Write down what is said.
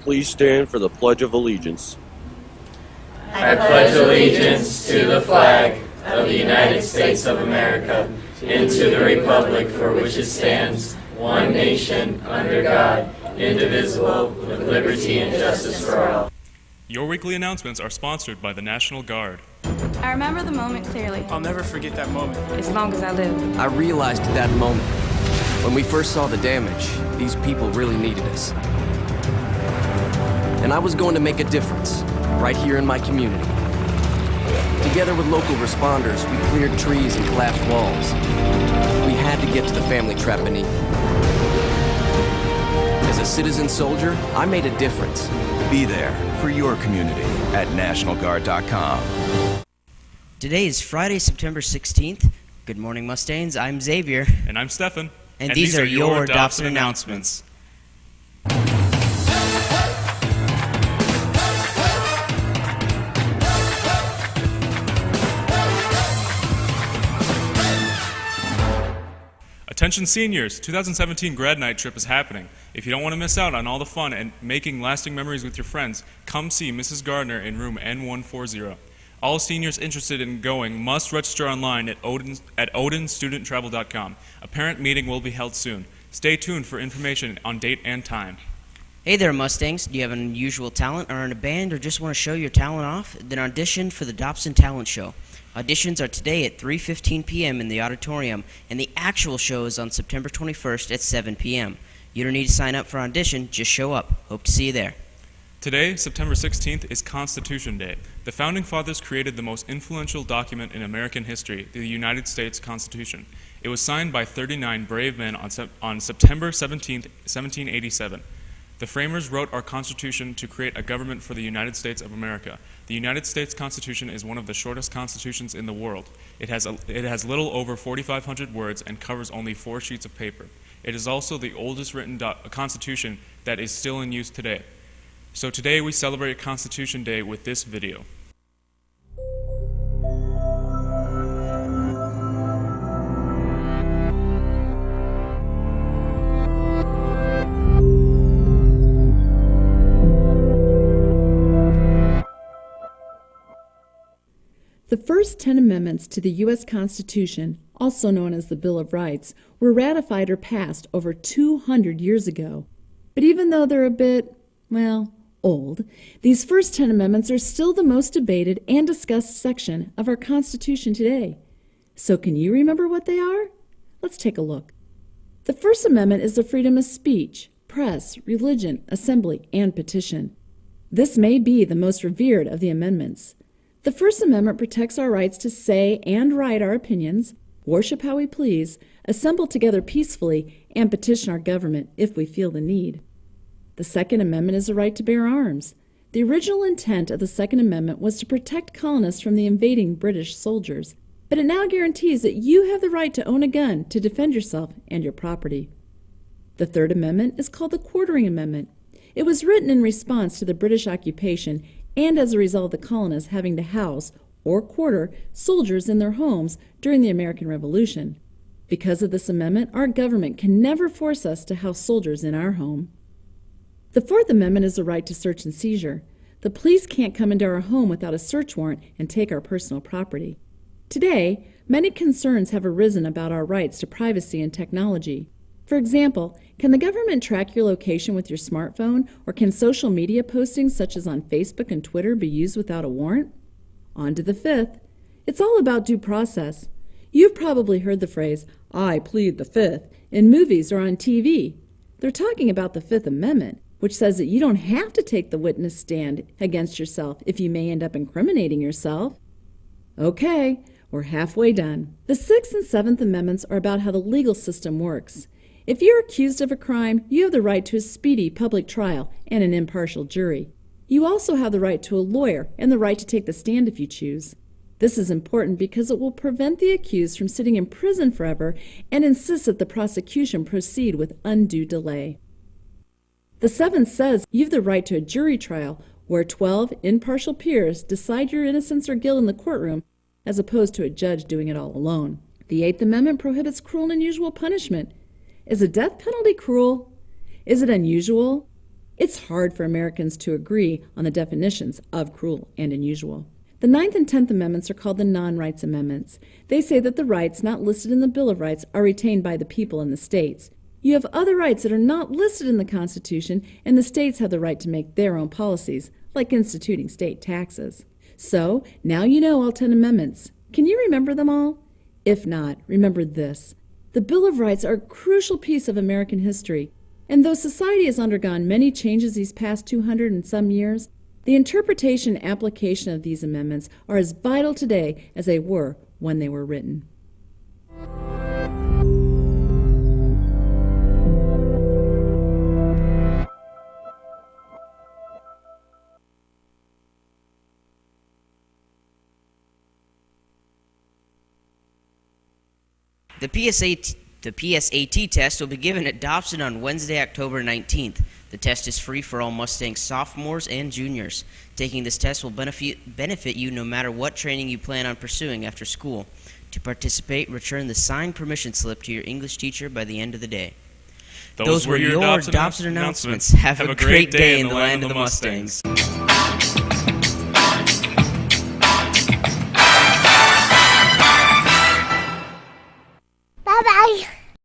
please stand for the Pledge of Allegiance? I pledge allegiance to the flag of the United States of America and to the republic for which it stands, one nation, under God, indivisible, with liberty and justice for all. Your weekly announcements are sponsored by the National Guard. I remember the moment clearly. I'll never forget that moment. As long as I live. I realized at that moment, when we first saw the damage, these people really needed us. And I was going to make a difference, right here in my community. Together with local responders, we cleared trees and collapsed walls. We had to get to the family trapped beneath. As a citizen soldier, I made a difference. Be there for your community at NationalGuard.com. Today is Friday, September 16th. Good morning, Mustangs. I'm Xavier. And I'm Stefan. And these are your Dobson announcements. Attention seniors, 2017 grad night trip is happening. If you don't want to miss out on all the fun and making lasting memories with your friends, come see Mrs. Gardner in room N140. All seniors interested in going must register online at odinstudenttravel.com. A parent meeting will be held soon. Stay tuned for information on date and time. Hey there, Mustangs. Do you have an unusual talent, or in a band, or just want to show your talent off? Then audition for the Dobson Talent Show. Auditions are today at 3:15 p.m. in the auditorium, and the actual show is on September 21st at 7 p.m. You don't need to sign up for an audition, just show up. Hope to see you there. Today, September 16th, is Constitution Day. The Founding Fathers created the most influential document in American history, the United States Constitution. It was signed by 39 brave men on September 17th, 1787. The framers wrote our Constitution to create a government for the United States of America. The United States Constitution is one of the shortest constitutions in the world. It has little over 4,500 words and covers only 4 sheets of paper. It is also the oldest written constitution that is still in use today. So today we celebrate Constitution Day with this video. The first 10 amendments to the U.S. Constitution, also known as the Bill of Rights, were ratified or passed over 200 years ago. But even though they're a bit, old, these first 10 amendments are still the most debated and discussed section of our Constitution today. So can you remember what they are? Let's take a look. The First Amendment is the freedom of speech, press, religion, assembly, and petition. This may be the most revered of the amendments. The First Amendment protects our rights to say and write our opinions, worship how we please, assemble together peacefully, and petition our government if we feel the need. The Second Amendment is the right to bear arms. The original intent of the Second Amendment was to protect colonists from the invading British soldiers, but it now guarantees that you have the right to own a gun to defend yourself and your property. The Third Amendment is called the Quartering Amendment. It was written in response to the British occupation and as a result of the colonists having to house or quarter soldiers in their homes during the American Revolution. Because of this amendment, our government can never force us to house soldiers in our home. The Fourth Amendment is the right to search and seizure. The police can't come into our home without a search warrant and take our personal property. Today, many concerns have arisen about our rights to privacy and technology. For example, can the government track your location with your smartphone, or can social media postings such as on Facebook and Twitter be used without a warrant? On to the fifth. It's all about due process. You've probably heard the phrase, "I plead the Fifth," in movies or on TV. They're talking about the Fifth Amendment, which says that you don't have to take the witness stand against yourself if you may end up incriminating yourself. Okay, we're halfway done. The Sixth and Seventh Amendments are about how the legal system works. If you're accused of a crime, you have the right to a speedy public trial and an impartial jury. You also have the right to a lawyer and the right to take the stand if you choose. This is important because it will prevent the accused from sitting in prison forever and insists that the prosecution proceed with undue delay. The Seventh says you have the right to a jury trial where 12 impartial peers decide your innocence or guilt in the courtroom as opposed to a judge doing it all alone. The Eighth Amendment prohibits cruel and unusual punishment. Is a death penalty cruel? Is it unusual? It's hard for Americans to agree on the definitions of cruel and unusual. The 9th and 10th Amendments are called the non-rights amendments. They say that the rights not listed in the Bill of Rights are retained by the people in the states. You have other rights that are not listed in the Constitution, and the states have the right to make their own policies, like instituting state taxes. So, now you know all 10 amendments. Can you remember them all? If not, remember this. The Bill of Rights are a crucial piece of American history, and though society has undergone many changes these past 200 and some years, the interpretation and application of these amendments are as vital today as they were when they were written. The PSAT test will be given at Dobson on Wednesday, October 19th. The test is free for all Mustang sophomores and juniors. Taking this test will benefit you no matter what training you plan on pursuing after school. To participate, return the signed permission slip to your English teacher by the end of the day. Those were your Dobson announcements. Have a great day in the land of the Mustangs.